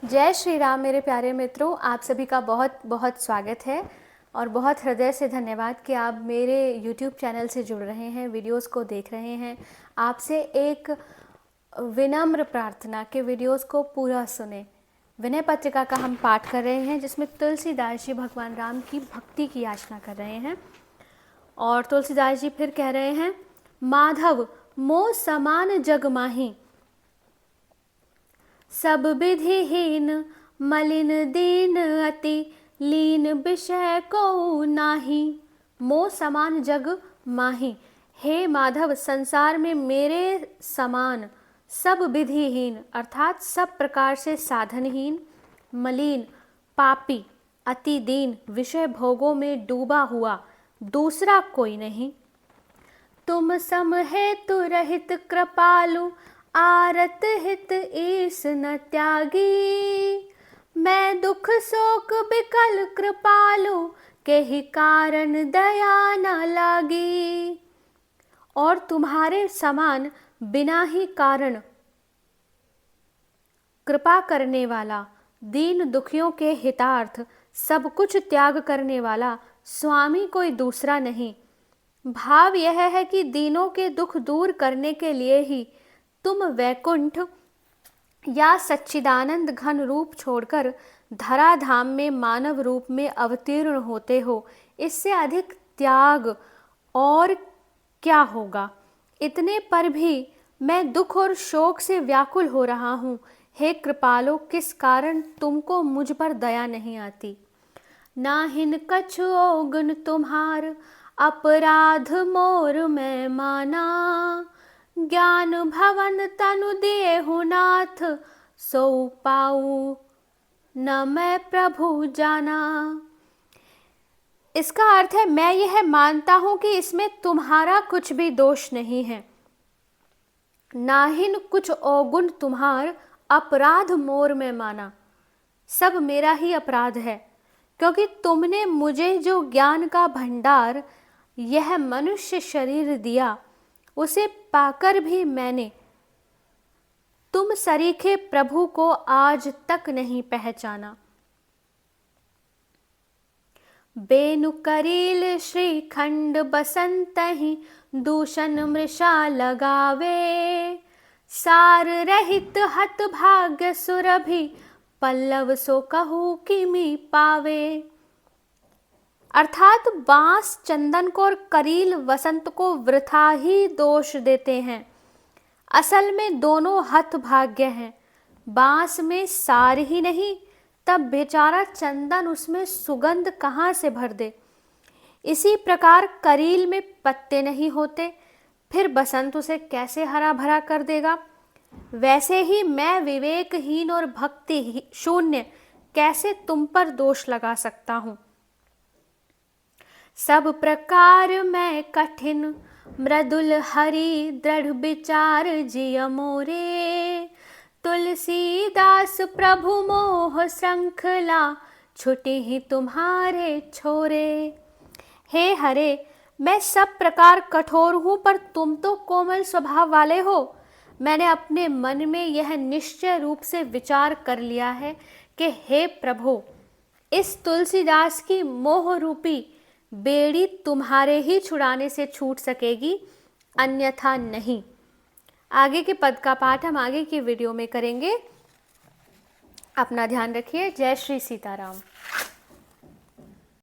जय श्री राम मेरे प्यारे मित्रों, आप सभी का बहुत बहुत स्वागत है और बहुत हृदय से धन्यवाद कि आप मेरे YouTube चैनल से जुड़ रहे हैं, वीडियोस को देख रहे हैं। आपसे एक विनम्र प्रार्थना कि वीडियोस को पूरा सुने। विनय पत्रिका का हम पाठ कर रहे हैं जिसमें तुलसीदास जी भगवान राम की भक्ति की याचना कर रहे हैं। और तुलसीदास जी फिर कह रहे हैं, माधव मोह समान जग माही, सब विधिहीन मलिन दीन अति लीन विषय को नाही। मोह समान जग माही, हे माधव संसार में मेरे समान सब विधिहीन अर्थात सब प्रकार से साधनहीन, मलिन, पापी, अति दीन, विषय भोगों में डूबा हुआ दूसरा कोई नहीं। तुम सम हेतु रहित कृपालु, आरत हित ईस न त्यागी। मैं दुख शोक बिकल कृपालु, के ही कारण दया न लागी। और तुम्हारे समान बिना ही कारण कृपा करने वाला, दीन दुखियों के हितार्थ सब कुछ त्याग करने वाला स्वामी कोई दूसरा नहीं। भाव यह है कि दीनों के दुख दूर करने के लिए ही तुम वैकुंठ या सच्चिदानंद घन रूप छोड़कर धराधाम में मानव रूप में अवतीर्ण होते हो। इससे अधिक त्याग और क्या होगा। इतने पर भी मैं दुख और शोक से व्याकुल हो रहा हूँ। हे कृपालो, किस कारण तुमको मुझ पर दया नहीं आती। नाहिन कछु औगुन तुम्हार, अपराध मोर मैं माना। ज्ञान भवन तनु देहु नाथ, सो पाऊ न मैं प्रभु जाना। इसका अर्थ है, मैं यह मानता हूं कि इसमें तुम्हारा कुछ भी दोष नहीं है। नाहिन कुछ औगुण तुम्हार, अपराध मोर में माना। सब मेरा ही अपराध है, क्योंकि तुमने मुझे जो ज्ञान का भंडार यह मनुष्य शरीर दिया, उसे पाकर भी मैंने तुम सरीखे प्रभु को आज तक नहीं पहचाना। बेनु करील श्रीखंड बसंतहि, दूषण मृषा लगावे। सार रहित हत भाग्य सुरभि, पल्लव सो कहू किमि पावे। अर्थात बांस चंदन को और करील वसंत को वृथा ही दोष देते हैं। असल में दोनों हतभाग्य हैं। बांस में सार ही नहीं, तब बेचारा चंदन उसमें सुगंध कहाँ से भर दे। इसी प्रकार करील में पत्ते नहीं होते, फिर बसंत उसे कैसे हरा भरा कर देगा। वैसे ही मैं विवेकहीन और भक्ति शून्य कैसे तुम पर दोष लगा सकता हूँ। सब प्रकार मैं कठिन मृदुल हरि, दृढ़ विचार जिय मोरे। तुलसीदास प्रभु मोह श्रृंखला, छुटी ही तुम्हारे छोरे। हे हरे, मैं सब प्रकार कठोर हूँ, पर तुम तो कोमल स्वभाव वाले हो। मैंने अपने मन में यह निश्चय रूप से विचार कर लिया है कि हे प्रभु, इस तुलसीदास की मोह रूपी बेड़ी तुम्हारे ही छुड़ाने से छूट सकेगी, अन्यथा नहीं। आगे के पद का पाठ हम आगे की वीडियो में करेंगे। अपना ध्यान रखिए। जय श्री सीताराम।